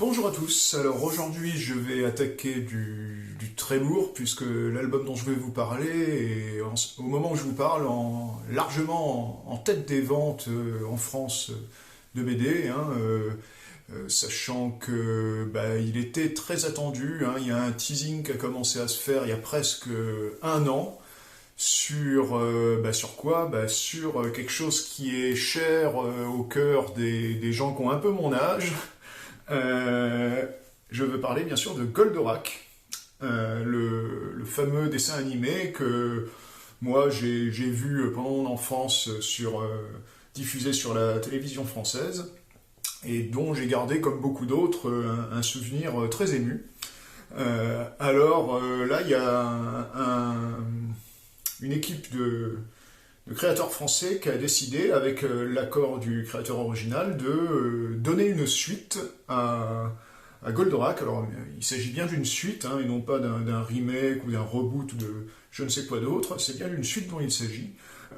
Bonjour à tous, alors aujourd'hui je vais attaquer du très lourd puisque l'album dont je vais vous parler est au moment où je vous parle largement en tête des ventes en France de BD, sachant que il était très attendu, il y a un teasing qui a commencé à se faire il y a presque un an sur quoi? Sur quelque chose qui est cher au cœur des gens qui ont un peu mon âge. Je veux parler bien sûr de Goldorak, le fameux dessin animé que moi j'ai vu pendant mon enfance diffusé sur la télévision française et dont j'ai gardé, comme beaucoup d'autres, un souvenir très ému. Là, il y a une équipe de créateur français qui a décidé, avec l'accord du créateur original, de donner une suite à Goldorak. Alors, il s'agit bien d'une suite, et non pas d'un remake ou d'un reboot ou de je ne sais quoi d'autre. C'est bien d'une suite dont il s'agit.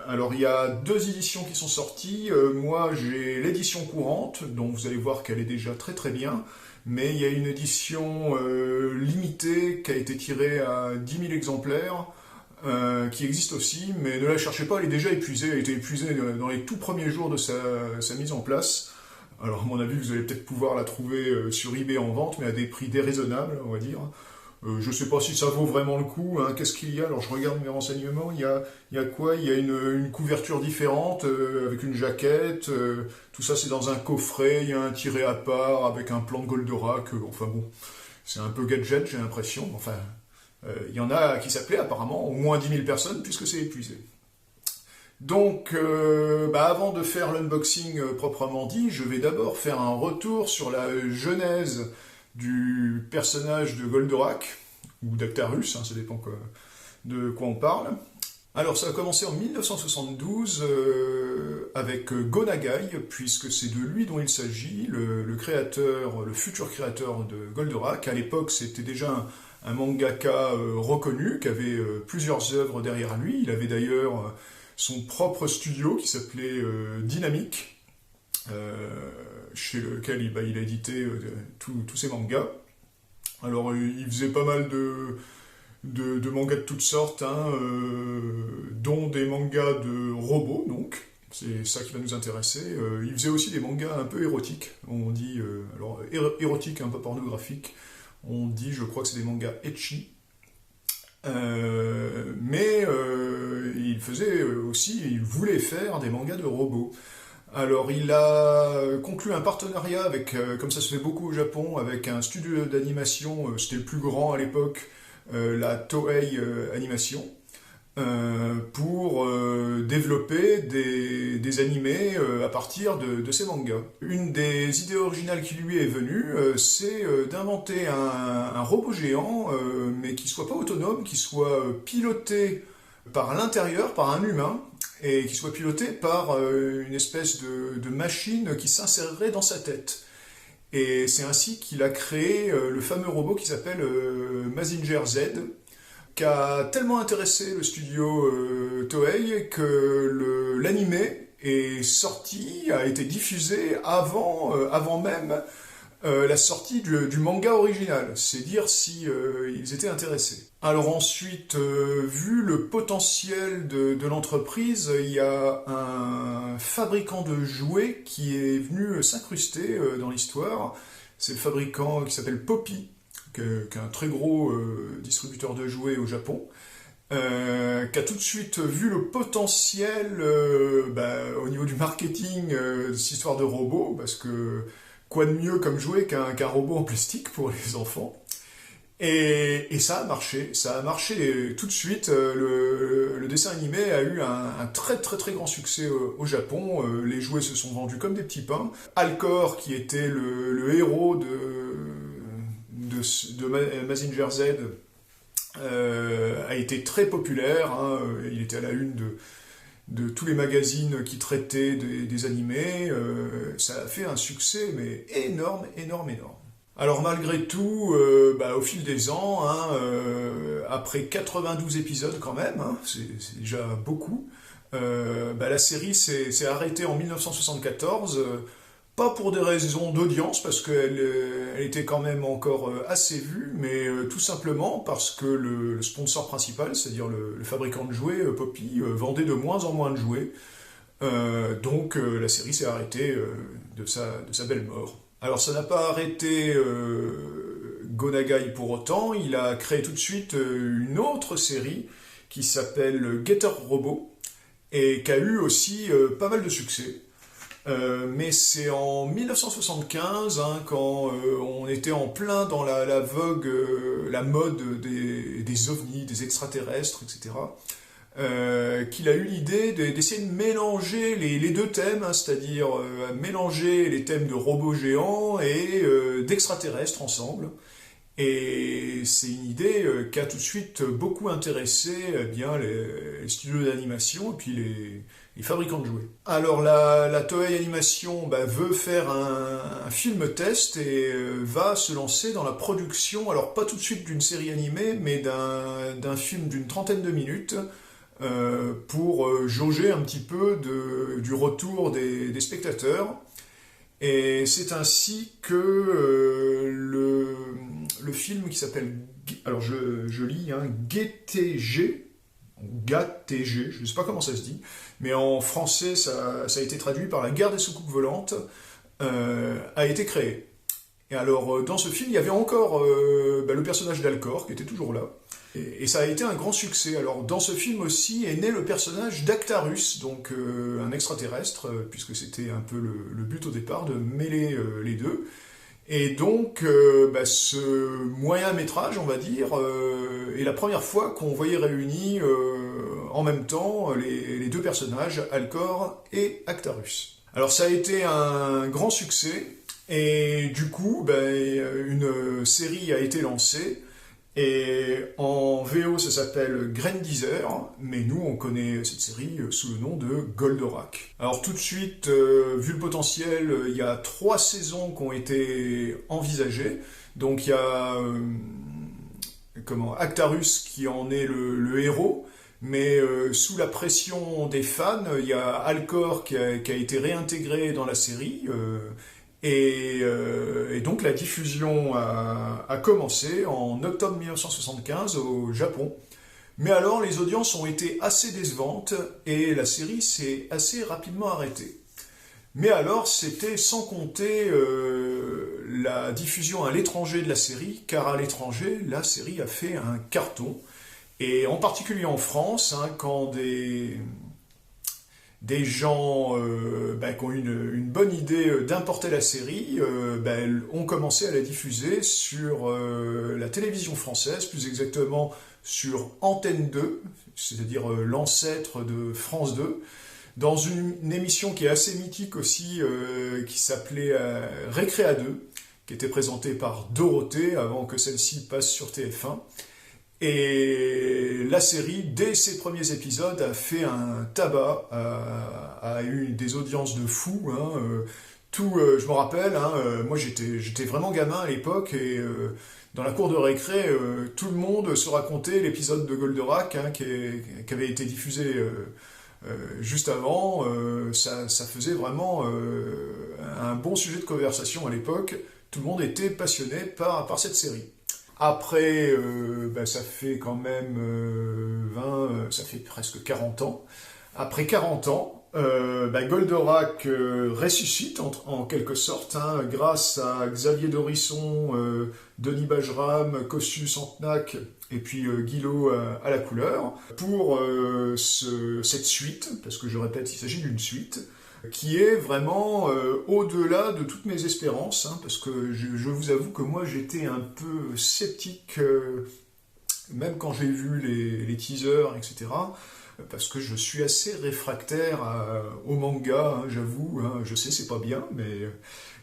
Alors, il y a deux éditions qui sont sorties. Moi, j'ai l'édition courante, dont vous allez voir qu'elle est déjà très très bien. Mais il y a une édition limitée qui a été tirée à 10 000 exemplaires. Qui existe aussi, mais ne la cherchez pas, elle est déjà épuisée, elle a été épuisée dans les tout premiers jours de sa mise en place. Alors à mon avis, vous allez peut-être pouvoir la trouver sur eBay en vente, mais à des prix déraisonnables, on va dire. Je ne sais pas si ça vaut vraiment le coup, qu'est-ce qu'il y a? Alors je regarde mes renseignements, il y a quoi? Il y a une couverture différente, avec une jaquette, tout ça c'est dans un coffret, il y a un tiret à part, avec un plan de Goldorak, enfin bon, c'est un peu gadget, j'ai l'impression, enfin... Il y en a qui s'appelaient apparemment au moins 10 000 personnes puisque c'est épuisé. Donc, avant de faire l'unboxing proprement dit, je vais d'abord faire un retour sur la genèse du personnage de Goldorak, ou d'Actarus, ça dépend de quoi on parle. Alors, ça a commencé en 1972 avec Go Nagai, puisque c'est de lui dont il s'agit, le futur créateur de Goldorak. À l'époque, c'était déjà un mangaka reconnu, qui avait plusieurs œuvres derrière lui. Il avait d'ailleurs son propre studio qui s'appelait Dynamic, chez lequel il a édité tous ses mangas. Alors il faisait pas mal de mangas de toutes sortes, dont des mangas de robots, donc. C'est ça qui va nous intéresser. Il faisait aussi des mangas un peu érotiques, on dit, érotiques, un peu pornographiques. On dit, je crois que c'est des mangas ecchi. Il voulait faire des mangas de robots. Alors, il a conclu un partenariat avec, comme ça se fait beaucoup au Japon, avec un studio d'animation, c'était le plus grand à l'époque, la Toei Animation, pour développer des animés à partir de ces mangas. Une des idées originales qui lui est venue, c'est d'inventer un robot géant, mais qui soit pas autonome, qui soit piloté par l'intérieur, par un humain, et qui soit piloté par une espèce de machine qui s'insérerait dans sa tête. Et c'est ainsi qu'il a créé le fameux robot qui s'appelle Mazinger Z, qui a tellement intéressé le studio Toei que l'animé est sorti, a été diffusé avant même la sortie du manga original. C'est dire si ils étaient intéressés. Alors ensuite, vu le potentiel de l'entreprise, il y a un fabricant de jouets qui est venu s'incruster dans l'histoire. C'est le fabricant qui s'appelle Poppy, qui est un très gros distributeur de jouets au Japon, qui a tout de suite vu le potentiel au niveau du marketing de cette histoire de robot, parce que quoi de mieux comme jouet qu'un robot en plastique pour les enfants. Et ça a marché tout de suite. Le dessin animé a eu un très très très grand succès au Japon. Les jouets se sont vendus comme des petits pains. Alcor, qui était le héros de Mazinger Z, a été très populaire, il était à la une de tous les magazines qui traitaient des animés, ça a fait un succès mais énorme. Alors malgré tout, au fil des ans, après 92 épisodes quand même, c'est déjà beaucoup, la série s'est arrêtée en 1974, Pas pour des raisons d'audience, parce qu'elle elle était quand même encore assez vue, mais tout simplement parce que le sponsor principal, c'est-à-dire le fabricant de jouets, Poppy, vendait de moins en moins de jouets. Donc la série s'est arrêtée de sa belle mort. Alors ça n'a pas arrêté Go Nagai pour autant, il a créé tout de suite une autre série qui s'appelle Getter Robot, et qui a eu aussi pas mal de succès. Mais c'est en 1975, hein, quand on était en plein dans la vogue, la mode des ovnis, des extraterrestres, etc., qu'il a eu l'idée d'essayer de mélanger les deux thèmes, hein, c'est-à-dire mélanger les thèmes de robots géants et d'extraterrestres ensemble. Et c'est une idée qui a tout de suite beaucoup intéressé bien les studios d'animation et puis les fabricants de jouets. Alors la Toei Animation veut faire un film test et va se lancer dans la production, alors pas tout de suite d'une série animée, mais d'un film d'une trentaine de minutes pour jauger un petit peu du retour des spectateurs. Et c'est ainsi que le film qui s'appelle, alors je lis, hein, GTG, je ne sais pas comment ça se dit, mais en français ça a été traduit par la guerre des soucoupes volantes, a été créé. Et alors dans ce film il y avait encore le personnage d'Alcor qui était toujours là, et ça a été un grand succès. Alors dans ce film aussi est né le personnage d'Actarus, donc un extraterrestre, puisque c'était un peu le but au départ de mêler les deux. Et donc, ce moyen métrage, on va dire, est la première fois qu'on voyait réunis en même temps les deux personnages, Alcor et Actarus. Alors ça a été un grand succès, et du coup, une série a été lancée, et en VO ça s'appelle Grendizer, mais nous on connaît cette série sous le nom de Goldorak. Alors tout de suite, vu le potentiel, il y a 3 saisons qui ont été envisagées. Donc il y a Actarus qui en est le héros, mais sous la pression des fans, il y a Alcor qui a été réintégré dans la série. Et donc la diffusion a commencé en octobre 1975 au Japon. Mais alors les audiences ont été assez décevantes et la série s'est assez rapidement arrêtée. Mais alors c'était sans compter la diffusion à l'étranger de la série, car à l'étranger la série a fait un carton. Et en particulier en France, hein, quand des gens qui ont une bonne idée d'importer la série ont commencé à la diffuser sur la télévision française, plus exactement sur Antenne 2, c'est-à-dire l'ancêtre de France 2, dans une émission qui est assez mythique aussi, qui s'appelait Récréa 2, qui était présentée par Dorothée avant que celle-ci passe sur TF1. Et la série, dès ses premiers épisodes, a fait un tabac, a eu des audiences de fou. Hein, je me rappelle, hein, moi j'étais vraiment gamin à l'époque, et dans la cour de récré, tout le monde se racontait l'épisode de Goldorak, hein, qui avait été diffusé juste avant. Ça faisait vraiment un bon sujet de conversation à l'époque. Tout le monde était passionné par cette série. Après, ça fait quand même ça fait presque 40 ans. Après 40 ans, Goldorak ressuscite en quelque sorte, hein, grâce à Xavier Dorisson, Denis Bajram, Kossu Santenac et puis Guillot à la couleur, pour cette suite, parce que je répète, il s'agit d'une suite, qui est vraiment au-delà de toutes mes espérances, hein, parce que je vous avoue que moi j'étais un peu sceptique, même quand j'ai vu les teasers, etc., parce que je suis assez réfractaire au manga, hein, j'avoue, hein, je sais c'est pas bien, mais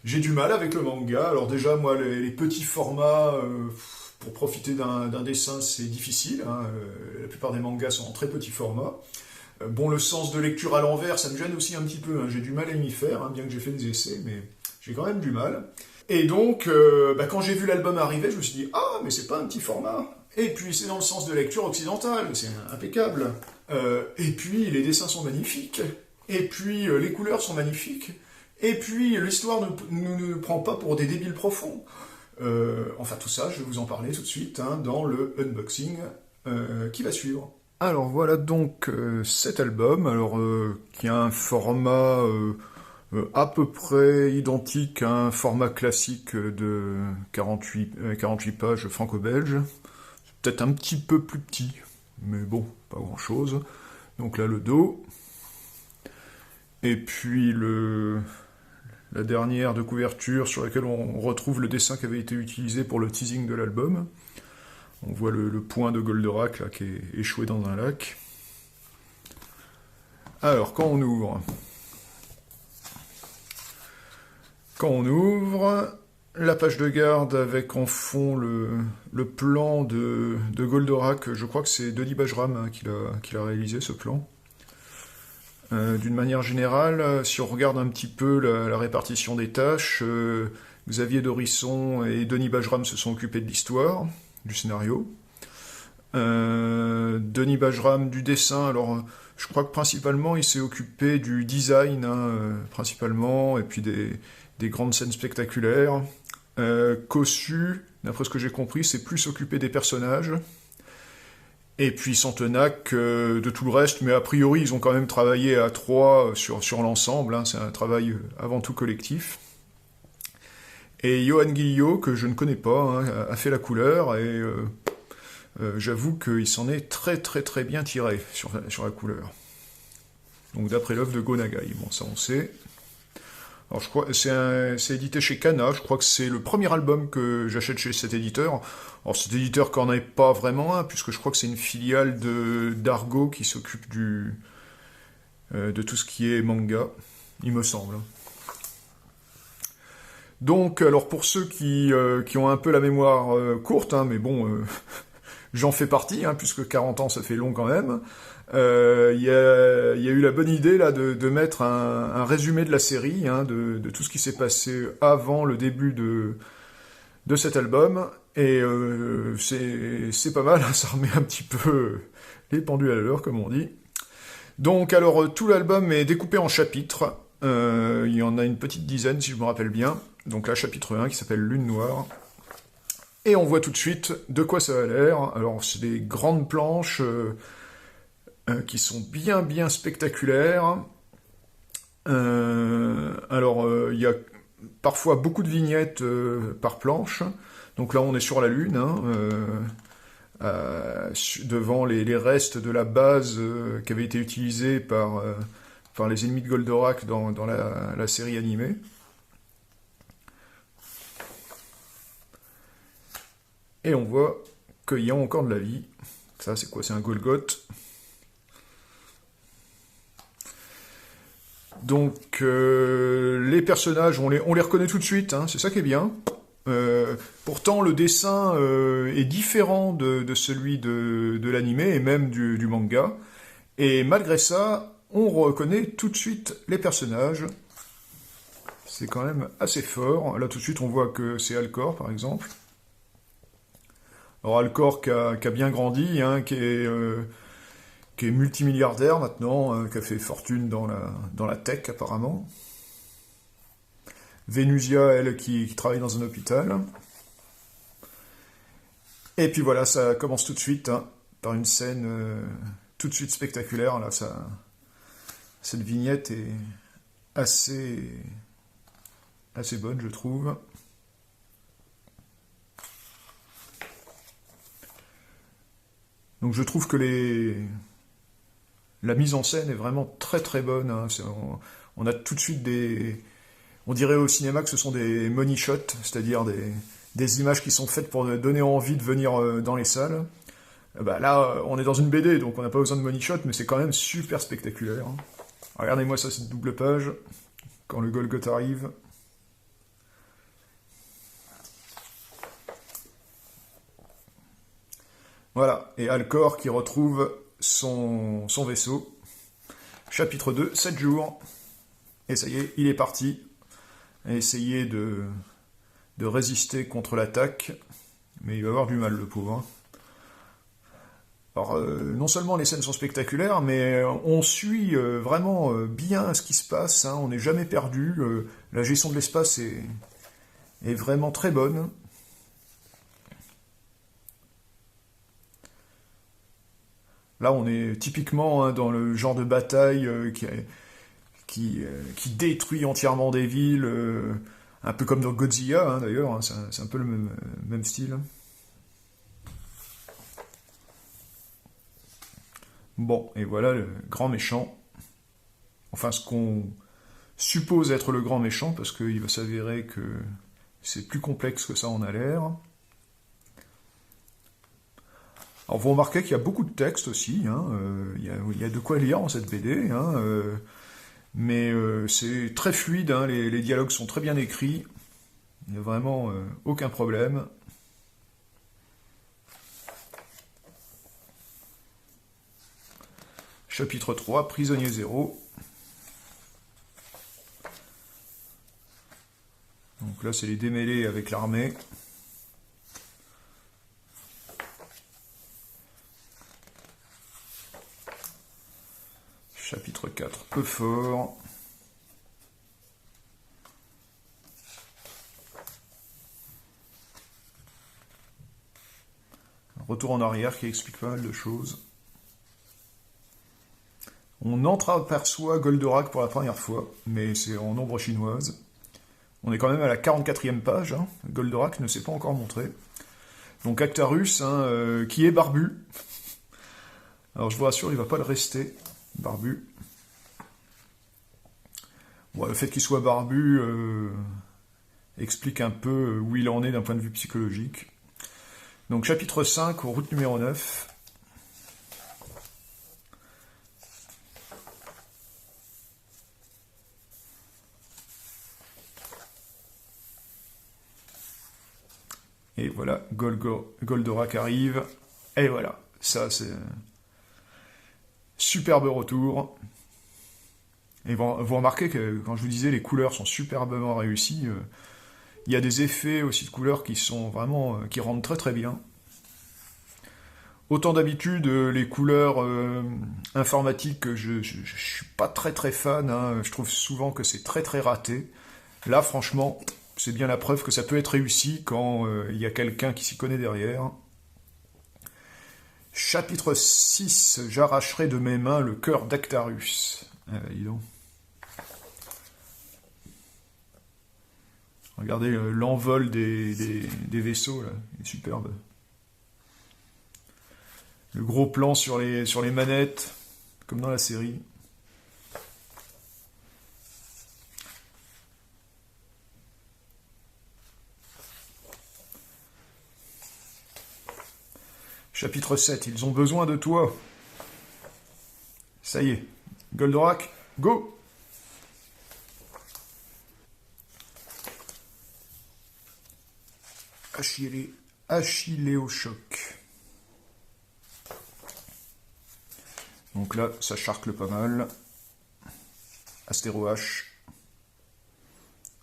j'ai du mal avec le manga. Alors déjà, moi, les petits formats, pour profiter d'un dessin, c'est difficile, hein, la plupart des mangas sont en très petits formats. Bon, le sens de lecture à l'envers, ça me gêne aussi un petit peu, hein. J'ai du mal à m'y faire, hein, bien que j'ai fait des essais, mais j'ai quand même du mal. Et donc, quand j'ai vu l'album arriver, je me suis dit « Ah, mais c'est pas un petit format !» Et puis, c'est dans le sens de lecture occidentale, c'est impeccable. Et puis, les dessins sont magnifiques. Et puis, les couleurs sont magnifiques. Et puis, l'histoire ne nous prend pas pour des débiles profonds. Enfin, tout ça, je vais vous en parler tout de suite hein, dans le unboxing qui va suivre. Alors, voilà donc cet album, alors qui a un format à peu près identique à un format classique de 48 pages franco-belge. Peut-être un petit peu plus petit, mais bon, pas grand-chose. Donc là, le dos. Et puis la dernière de couverture sur laquelle on retrouve le dessin qui avait été utilisé pour le teasing de l'album. On voit le point de Goldorak là, qui est échoué dans un lac. Alors, quand on ouvre, la page de garde avec en fond le plan de Goldorak, je crois que c'est Denis Bajram hein, qui l'a réalisé ce plan. D'une manière générale, si on regarde un petit peu la répartition des tâches, Xavier Dorisson et Denis Bajram se sont occupés de l'histoire, du scénario. Denis Bajram du dessin, alors je crois que principalement il s'est occupé du design, hein, principalement, et puis des grandes scènes spectaculaires. Cossu, d'après ce que j'ai compris, c'est plus occupé des personnages. Et puis Santenac de tout le reste, mais a priori ils ont quand même travaillé à trois sur l'ensemble, hein, c'est un travail avant tout collectif. Et Johan Guillot, que je ne connais pas, hein, a fait la couleur, et j'avoue qu'il s'en est très très très bien tiré sur la couleur. Donc d'après l'œuvre de Gonagai, bon ça on sait. Alors je crois c'est édité chez Kana, je crois que c'est le premier album que j'achète chez cet éditeur. Alors cet éditeur qu'en est pas vraiment un, puisque je crois que c'est une filiale d'Argo qui s'occupe de tout ce qui est manga, il me semble. Donc alors pour ceux qui ont un peu la mémoire courte, hein, mais bon, j'en fais partie, hein, puisque 40 ans ça fait long quand même. Il y a eu la bonne idée là de mettre un résumé de la série, hein, de tout ce qui s'est passé avant le début de cet album, et c'est pas mal, hein, ça remet un petit peu les pendules à l'heure, comme on dit. Donc alors tout l'album est découpé en chapitres, il y en a une petite dizaine si je me rappelle bien, donc là chapitre 1 qui s'appelle Lune Noire. Et on voit tout de suite de quoi ça a l'air. Alors c'est des grandes planches qui sont bien spectaculaires. Il y a parfois beaucoup de vignettes par planche. Donc là, on est sur la Lune, hein, devant les restes de la base qui avait été utilisée par les ennemis de Goldorak dans la série animée. Et on voit qu'il y a encore de la vie. Ça, c'est quoi? C'est un Golgoth. Donc, les personnages, on les reconnaît tout de suite, hein, c'est ça qui est bien. Pourtant, le dessin est différent de celui de l'animé et même du manga. Et malgré ça, on reconnaît tout de suite les personnages. C'est quand même assez fort. Là, tout de suite, on voit que c'est Alcor, par exemple. Alors, Alcor qui a bien grandi, hein, qui est multimilliardaire maintenant, qui a fait fortune dans la tech apparemment. Vénusia, elle, qui travaille dans un hôpital. Et puis voilà, ça commence tout de suite, hein, par une scène tout de suite spectaculaire. Là, cette vignette est assez bonne, je trouve. Donc je trouve que la mise en scène est vraiment très bonne. Hein. On a tout de suite on dirait au cinéma que ce sont des money shots, c'est-à-dire des images qui sont faites pour donner envie de venir dans les salles. Bah là, on est dans une BD, donc on n'a pas besoin de money shot, mais c'est quand même super spectaculaire. Hein. Regardez-moi ça, cette double page, quand le Golgoth arrive. Voilà, et Alcor qui retrouve son vaisseau. Chapitre 2, 7 jours. Et ça y est, il est parti. À essayer de résister contre l'attaque. Mais il va avoir du mal, le pauvre. Alors, non seulement les scènes sont spectaculaires, mais on suit vraiment bien ce qui se passe, hein, on n'est jamais perdu, la gestion de l'espace est vraiment très bonne. Là, on est typiquement, hein, dans le genre de bataille qui détruit entièrement des villes, un peu comme dans Godzilla, hein, d'ailleurs, hein, c'est un peu le même style. Bon, et voilà le grand méchant. Enfin, ce qu'on suppose être le grand méchant, parce qu'il va s'avérer que c'est plus complexe que ça en a l'air. Alors vous remarquez qu'il y a beaucoup de texte aussi, hein, il y a de quoi lire dans cette BD, hein, mais c'est très fluide, hein, les dialogues sont très bien écrits, il n'y a vraiment aucun problème. Chapitre 3, Prisonnier 0. Donc là, c'est les démêlés avec l'armée. Chapitre 4, peu fort. Retour en arrière qui explique pas mal de choses. On entreaperçoit Goldorak pour la première fois, mais c'est en ombre chinoise. On est quand même à la 44e page, hein. Goldorak ne s'est pas encore montré. Donc Actarus, hein, qui est barbu. Alors je vous rassure, il ne va pas le rester, barbu. Bon, le fait qu'il soit barbu explique un peu où il en est d'un point de vue psychologique. Donc chapitre 5, route numéro 9. Et voilà, Goldorak arrive. Et voilà, ça c'est superbe retour. Et vous remarquez que quand je vous disais les couleurs sont superbement réussies, il y a des effets aussi de couleurs qui sont vraiment qui rendent très très bien. Autant d'habitude, les couleurs informatiques, je suis pas très très fan, hein, je trouve souvent que c'est très très raté. Là, franchement, c'est bien la preuve que ça peut être réussi quand il y a quelqu'un qui s'y connaît derrière. Chapitre 6, j'arracherai de mes mains le cœur d'Actarus. Dis donc. Regardez l'envol des vaisseaux, là, il est superbe. Le gros plan sur les manettes, comme dans la série. Chapitre 7, ils ont besoin de toi. Ça y est, Goldorak, go! Achilléochoc. Donc là, ça charcle pas mal. Astéro H.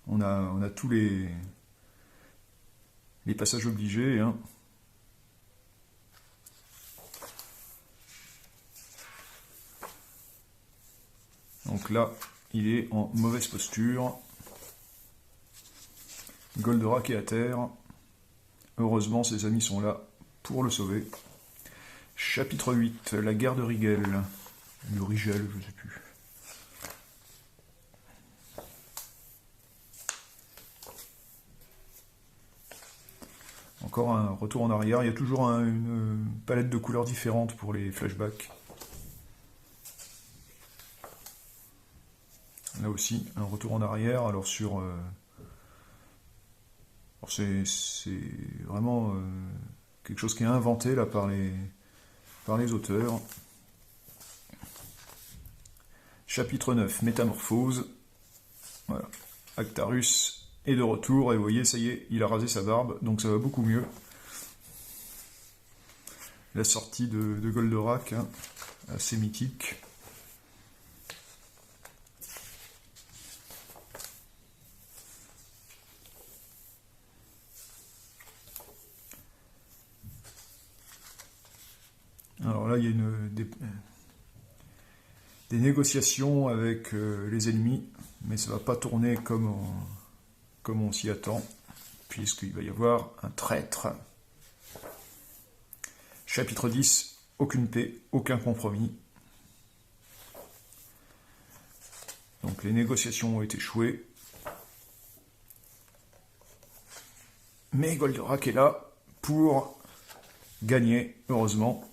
On a tous les passages obligés, hein. Donc là, il est en mauvaise posture. Goldorak est à terre. Heureusement, ses amis sont là pour le sauver. Chapitre 8, la guerre de Rigel. Le Rigel, je ne sais plus. Encore un retour en arrière. Il y a toujours une palette de couleurs différentes pour les flashbacks. Là aussi, un retour en arrière. Alors sur... c'est vraiment quelque chose qui est inventé là par les auteurs. Chapitre 9, Métamorphose. Voilà. Actarus est de retour, et vous voyez, ça y est, il a rasé sa barbe, donc ça va beaucoup mieux. La sortie de Goldorak, hein, assez mythique. Alors là, il y a des négociations avec les ennemis, mais ça ne va pas tourner comme on s'y attend, puisqu'il va y avoir un traître. Chapitre 10, aucune paix, aucun compromis. Donc les négociations ont échoué. Mais Goldorak est là pour gagner, heureusement.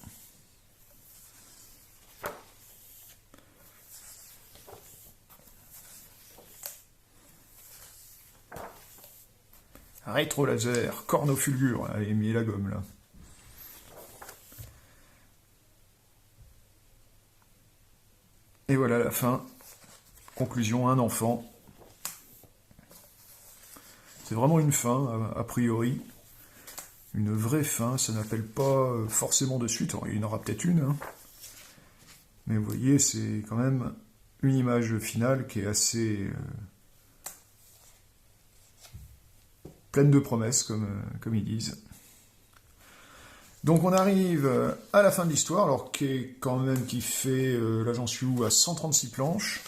Rétro laser, cornofulgure, allez, mis la gomme là. Et voilà la fin. Conclusion, un enfant. C'est vraiment une fin, a priori. Une vraie fin, ça n'appelle pas forcément de suite. Alors, il y en aura peut-être une, hein. Mais vous voyez, c'est quand même une image finale qui est assez pleine de promesses, comme ils disent. Donc on arrive à la fin de l'histoire, alors qui fait, là j'en suis où, à 136 planches.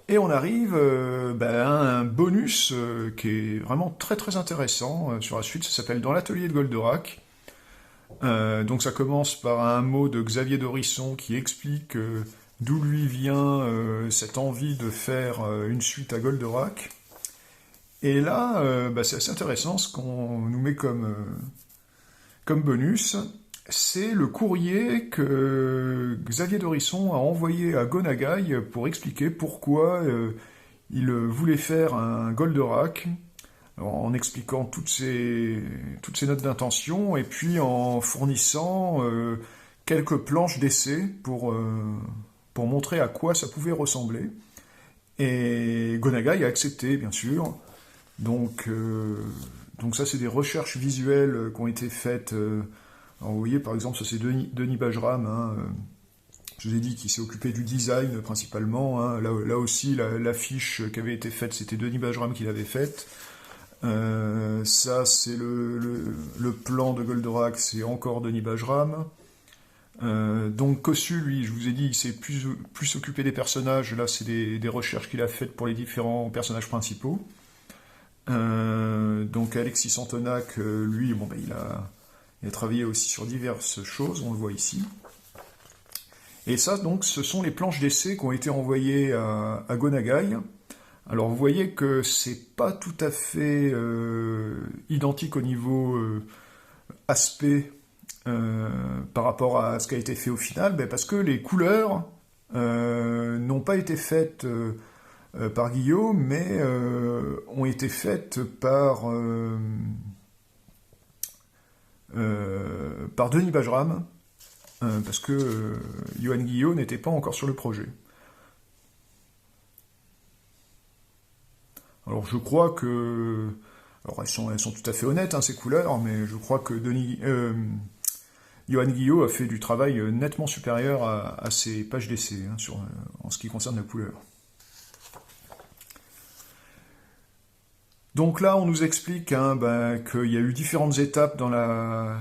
Et on arrive à un bonus qui est vraiment très très intéressant sur la suite, ça s'appelle Dans l'atelier de Goldorak. Donc ça commence par un mot de Xavier Dorisson qui explique d'où lui vient cette envie de faire une suite à Goldorak. Et là, c'est assez intéressant, ce qu'on nous met comme bonus, c'est le courrier que Xavier Dorisson a envoyé à Go Nagai pour expliquer pourquoi il voulait faire un Goldorak, en expliquant toutes ces notes d'intention, et puis en fournissant quelques planches d'essai pour montrer à quoi ça pouvait ressembler. Et Go Nagai a accepté, bien sûr. Donc ça, c'est des recherches visuelles qui ont été faites. Alors vous voyez, par exemple, ça c'est Denis Bajram, hein, je vous ai dit qu'il s'est occupé du design principalement. Hein, là aussi, l'affiche qui avait été faite, c'était Denis Bajram qui l'avait faite. Ça, c'est le plan de Goldorak, c'est encore Denis Bajram. Donc Kossu, lui, je vous ai dit, il s'est plus occupé des personnages. Là, c'est des recherches qu'il a faites pour les différents personnages principaux. Donc Alexis Santonac, lui, il a travaillé aussi sur diverses choses, on le voit ici. Et ça, donc, ce sont les planches d'essai qui ont été envoyées à Go Nagai. Alors, vous voyez que c'est pas tout à fait identique au niveau aspect par rapport à ce qui a été fait au final, parce que les couleurs n'ont pas été faites par Guillaume, mais ont été faites par Denis Bajram, parce que Johan Guillaume n'était pas encore sur le projet. Alors je crois que... Alors elles sont tout à fait honnêtes, hein, ces couleurs, mais je crois que Johan Guillaume a fait du travail nettement supérieur à ses pages d'essai, hein, en ce qui concerne la couleur. Donc là, on nous explique qu'il y a eu différentes étapes dans la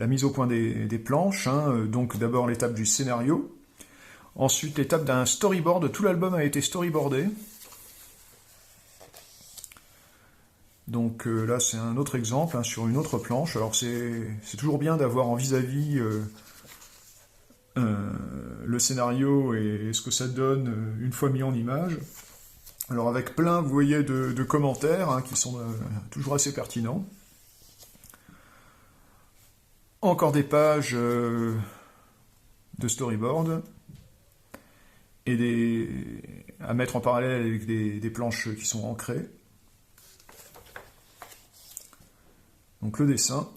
mise au point des planches. Hein. Donc d'abord l'étape du scénario, ensuite l'étape d'un storyboard. Tout l'album a été storyboardé. Donc là, c'est un autre exemple, hein, sur une autre planche. Alors c'est toujours bien d'avoir en vis-à-vis le scénario et ce que ça donne une fois mis en image. Alors avec plein, vous voyez, de commentaires, hein, qui sont toujours assez pertinents. Encore des pages de storyboard, et à mettre en parallèle avec des planches qui sont ancrées. Donc le dessin.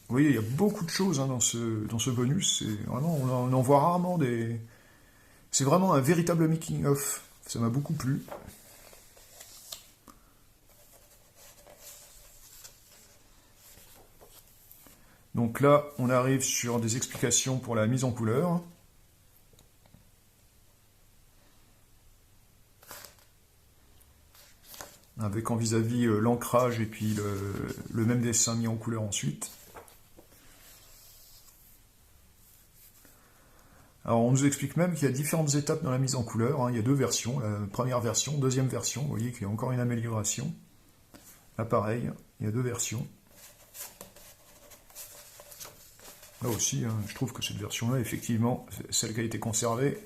Vous voyez, il y a beaucoup de choses, hein, dans ce bonus. Vraiment, on en voit rarement des... C'est vraiment un véritable making-of. Ça m'a beaucoup plu. Donc là, on arrive sur des explications pour la mise en couleur. Avec en vis-à-vis l'ancrage et puis le même dessin mis en couleur ensuite. Alors on nous explique même qu'il y a différentes étapes dans la mise en couleur, hein. Il y a deux versions, la première version, deuxième version, vous voyez qu'il y a encore une amélioration. Là pareil, il y a deux versions. Là aussi, hein, je trouve que cette version-là, effectivement, celle qui a été conservée,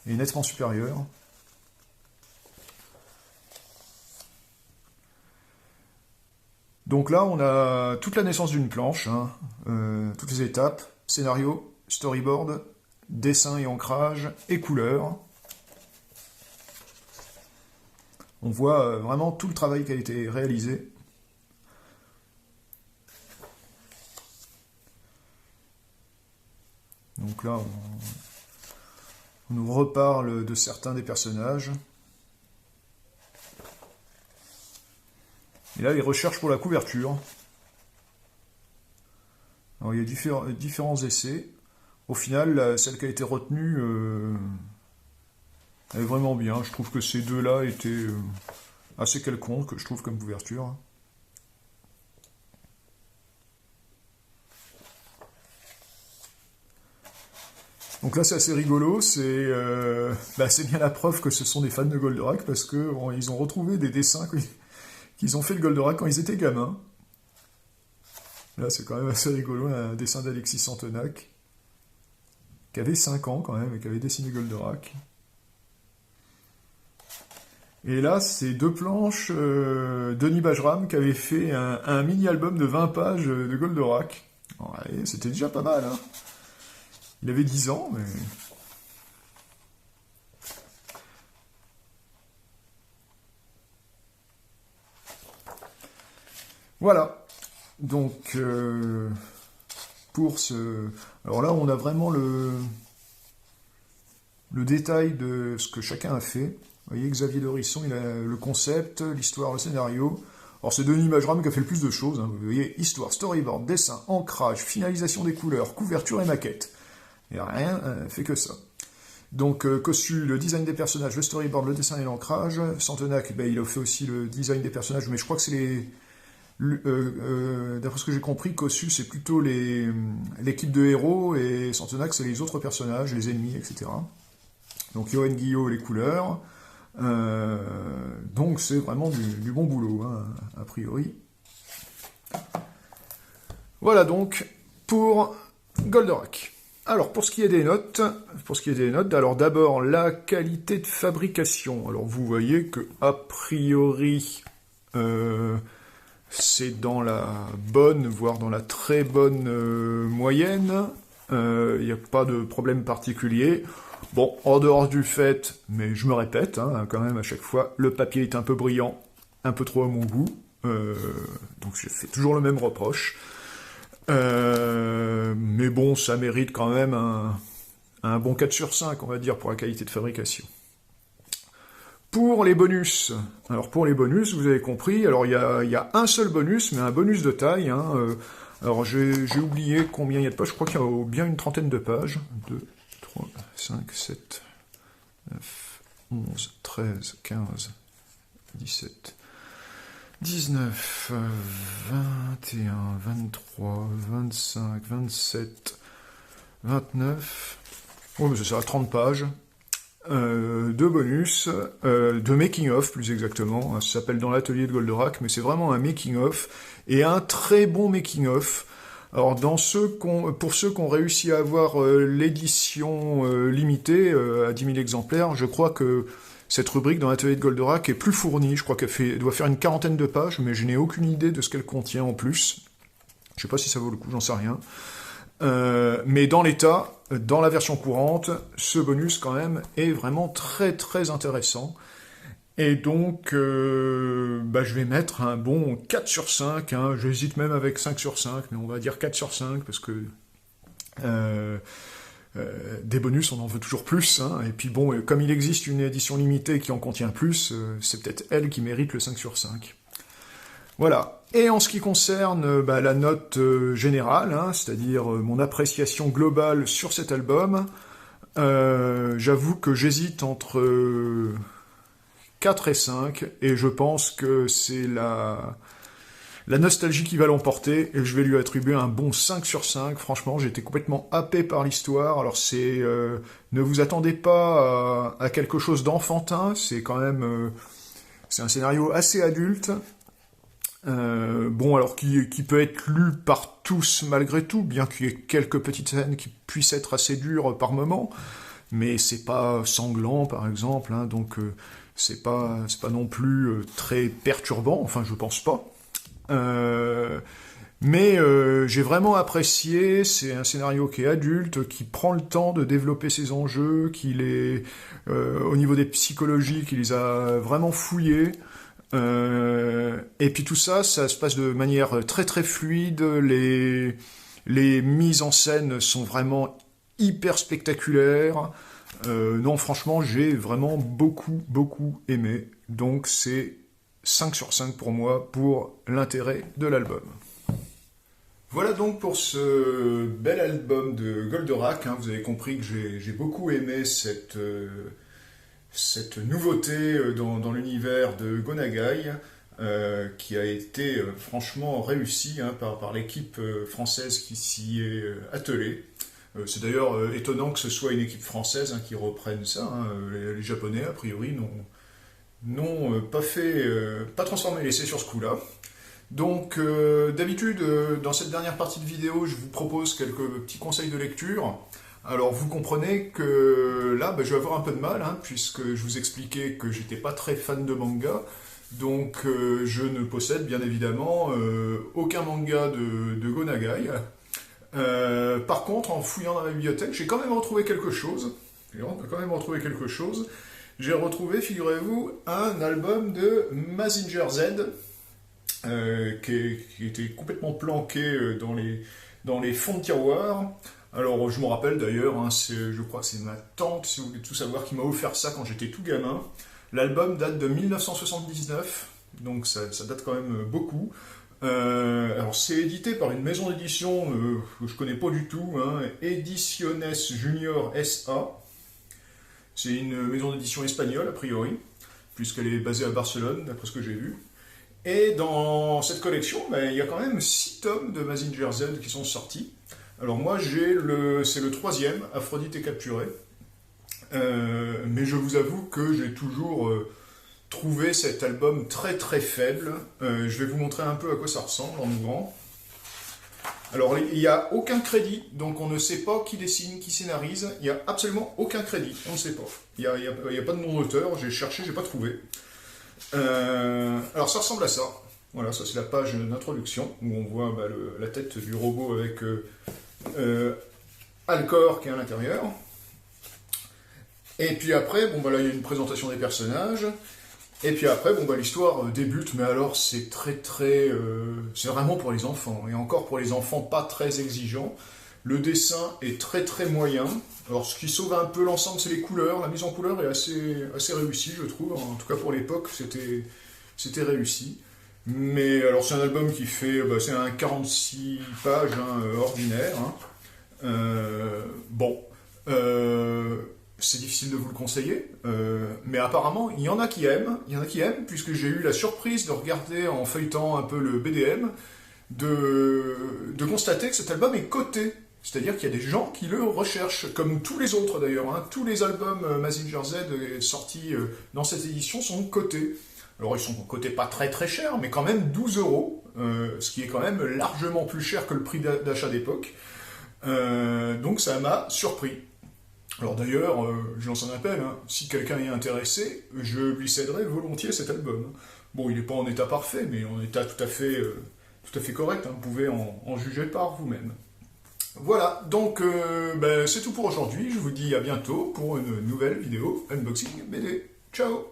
est nettement supérieure. Donc là, on a toute la naissance d'une planche, hein, toutes les étapes, scénario, storyboard, dessin et ancrage, et couleur. On voit vraiment tout le travail qui a été réalisé. Donc là, on nous reparle de certains des personnages. Et là, les recherches pour la couverture. Alors, il y a différents essais. Au final, celle qui a été retenue elle est vraiment bien. Je trouve que ces deux-là étaient assez quelconques, je trouve, comme couverture. Donc là, c'est assez rigolo. C'est bien la preuve que ce sont des fans de Goldorak, parce qu'ils ont retrouvé des dessins qu'ils ont fait de Goldorak quand ils étaient gamins. Là, c'est quand même assez rigolo, un dessin d'Alexis Santenac, qui avait 5 ans quand même, et qui avait dessiné Goldorak. Et là, c'est deux planches, Denis Bajram, qui avait fait un mini-album de 20 pages de Goldorak. Ouais, c'était déjà pas mal, hein. Il avait 10 ans, mais... Voilà. Donc, pour ce... Alors là, on a vraiment le détail de ce que chacun a fait. Vous voyez, Xavier Dorisson, il a le concept, l'histoire, le scénario. Alors c'est Denis Bajram qui a fait le plus de choses, hein. Vous voyez, histoire, storyboard, dessin, ancrage, finalisation des couleurs, couverture et maquette. Il n'y a rien fait que ça. Donc, Cossu, le design des personnages, le storyboard, le dessin et l'ancrage. Santenac, il a fait aussi le design des personnages, mais je crois que c'est les... D'après ce que j'ai compris, Cossu, c'est plutôt l'équipe de héros, et Santenac, c'est les autres personnages, les ennemis, etc. Donc, Johan Guillot, les couleurs. Donc, c'est vraiment du bon boulot, hein, a priori. Voilà donc pour Goldorak. Alors, pour ce qui est des notes, alors d'abord, la qualité de fabrication. Alors, vous voyez que, a priori, c'est dans la bonne, voire dans la très bonne moyenne. Il n'y a pas de problème particulier. Bon, en dehors du fait, mais je me répète, hein, quand même, à chaque fois, le papier est un peu brillant, un peu trop à mon goût. Donc, je fais toujours le même reproche. Mais bon, ça mérite quand même un bon 4 sur 5, on va dire, pour la qualité de fabrication. Pour les bonus, alors pour les bonus, vous avez compris, alors il y a un seul bonus, mais un bonus de taille, hein, alors j'ai oublié combien il y a de pages, je crois qu'il y a bien une trentaine de pages. 2, 3, 5, 7, 9, 11, 13, 15, 17... 19, 21, 23, 25, 27, 29... Oh, mais ça sera 30 pages. De bonus, de making-of plus exactement. Ça s'appelle Dans l'atelier de Goldorak, mais c'est vraiment un making-of, et un très bon making-of. Alors, pour ceux qui ont réussi à avoir l'édition limitée à 10 000 exemplaires, je crois que cette rubrique dans l'atelier de Goldorak est plus fournie. Je crois qu'elle doit faire une quarantaine de pages, mais je n'ai aucune idée de ce qu'elle contient en plus. Je sais pas si ça vaut le coup, j'en sais rien. Mais dans l'état, dans la version courante, ce bonus quand même est vraiment très très intéressant. Et donc, je vais mettre un bon 4 sur 5, hein. J'hésite même avec 5 sur 5, mais on va dire 4 sur 5, parce que des bonus, on en veut toujours plus, hein. Et puis bon, comme il existe une édition limitée qui en contient plus, c'est peut-être elle qui mérite le 5 sur 5. Voilà. Et en ce qui concerne la note générale, hein, c'est-à-dire mon appréciation globale sur cet album, j'avoue que j'hésite entre 4 et 5, et je pense que c'est la nostalgie qui va l'emporter, et je vais lui attribuer un bon 5 sur 5. Franchement, j'ai été complètement happé par l'histoire. Alors ne vous attendez pas à quelque chose d'enfantin, c'est quand même... c'est un scénario assez adulte. Bon, alors qui peut être lu par tous malgré tout, bien qu'il y ait quelques petites scènes qui puissent être assez dures par moments, mais c'est pas sanglant par exemple, hein, donc c'est pas non plus très perturbant, enfin je pense pas. Mais j'ai vraiment apprécié, c'est un scénario qui est adulte, qui prend le temps de développer ses enjeux, au niveau des psychologies, qui les a vraiment fouillés. Et puis tout ça, ça se passe de manière très très fluide, les mises en scène sont vraiment hyper spectaculaires. Non, franchement, j'ai vraiment beaucoup aimé. Donc c'est 5 sur 5 pour moi pour l'intérêt de l'album. Voilà donc pour ce bel album de Goldorak, hein. Vous avez compris que j'ai beaucoup aimé cette nouveauté dans l'univers de Go Nagai, qui a été franchement réussie, hein, par l'équipe française qui s'y est attelée. C'est d'ailleurs étonnant que ce soit une équipe française, hein, qui reprenne ça, hein. Les Japonais, a priori, n'ont pas transformé l'essai sur ce coup-là. Donc, d'habitude, dans cette dernière partie de vidéo, je vous propose quelques petits conseils de lecture. Alors, vous comprenez que là, je vais avoir un peu de mal, hein, puisque je vous expliquais que j'étais pas très fan de manga. Donc, je ne possède bien évidemment aucun manga de Go Nagai. Par contre, en fouillant dans ma bibliothèque, j'ai quand même retrouvé quelque chose. J'ai retrouvé, figurez-vous, un album de Mazinger Z, qui était complètement planqué dans les fonds de tiroir. Alors, je me rappelle d'ailleurs, hein, je crois que c'est ma tante, si vous voulez tout savoir, qui m'a offert ça quand j'étais tout gamin. L'album date de 1979, donc ça date quand même beaucoup. Alors, c'est édité par une maison d'édition que je connais pas du tout, hein, Ediciones Junior SA. C'est une maison d'édition espagnole, a priori, puisqu'elle est basée à Barcelone, d'après ce que j'ai vu. Et dans cette collection, il y a quand même 6 tomes de Mazinger Z qui sont sortis. Alors moi, c'est le 3e, Aphrodite est capturée. Mais je vous avoue que j'ai toujours trouvé cet album très très faible. Je vais vous montrer un peu à quoi ça ressemble en ouvrant. Alors, il n'y a aucun crédit, donc on ne sait pas qui dessine, qui scénarise. Il n'y a absolument aucun crédit, on ne sait pas. Il n'y a pas de nom d'auteur, j'ai cherché, j'ai pas trouvé. Alors, ça ressemble à ça. Voilà, ça c'est la page d'introduction, où on voit la tête du robot avec Alcor qui est à l'intérieur. Et puis après, là il y a une présentation des personnages. Et puis après, l'histoire débute, mais alors c'est c'est vraiment pour les enfants, et encore pour les enfants pas très exigeants. Le dessin est très très moyen. Alors ce qui sauve un peu l'ensemble, c'est les couleurs. La mise en couleur est assez réussie, je trouve. En tout cas pour l'époque, c'était réussi. Mais alors c'est un album qui fait, c'est un 46 pages, hein, ordinaire. Hein. C'est difficile de vous le conseiller, mais apparemment, il y en a qui aiment, puisque j'ai eu la surprise de regarder en feuilletant un peu le BDM, de constater que cet album est coté. C'est-à-dire qu'il y a des gens qui le recherchent, comme tous les autres d'ailleurs, hein. Tous les albums Mazinger Z sortis dans cette édition sont cotés. Alors ils sont cotés pas très très cher, mais quand même 12 €, ce qui est quand même largement plus cher que le prix d'achat d'époque. Donc ça m'a surpris. Alors d'ailleurs, je lance un appel, hein. Si quelqu'un est intéressé, je lui céderai volontiers cet album. Bon, il n'est pas en état parfait, mais en état tout à fait correct, hein. Vous pouvez en juger par vous-même. Voilà, donc c'est tout pour aujourd'hui. Je vous dis à bientôt pour une nouvelle vidéo unboxing BD. Ciao!